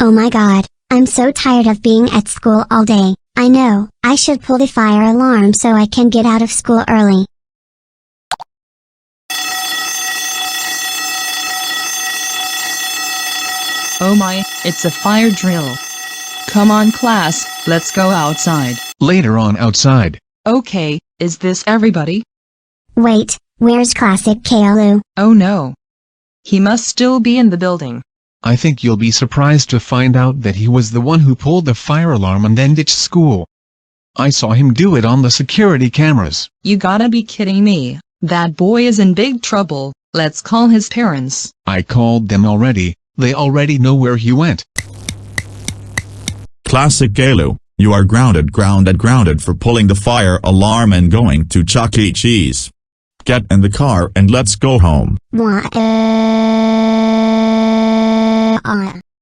Oh my god, I'm so tired of being at school all day. I know, I should pull the fire alarm so I can get out of school early. Oh my, it's a fire drill. Come on class, let's go outside. Later on outside. Okay, is this everybody? Wait, where's Classic Kalu? Oh no. He must still be in the building. I think you'll be surprised to find out that he was the one who pulled the fire alarm and then ditched school. I saw him do it on the security cameras. You gotta be kidding me. That boy is in big trouble. Let's call his parents. I called them already. They already know where he went. Classic Kalu, you are grounded for pulling the fire alarm and going to Chuck E. Cheese. Get in the car and let's go home. Why?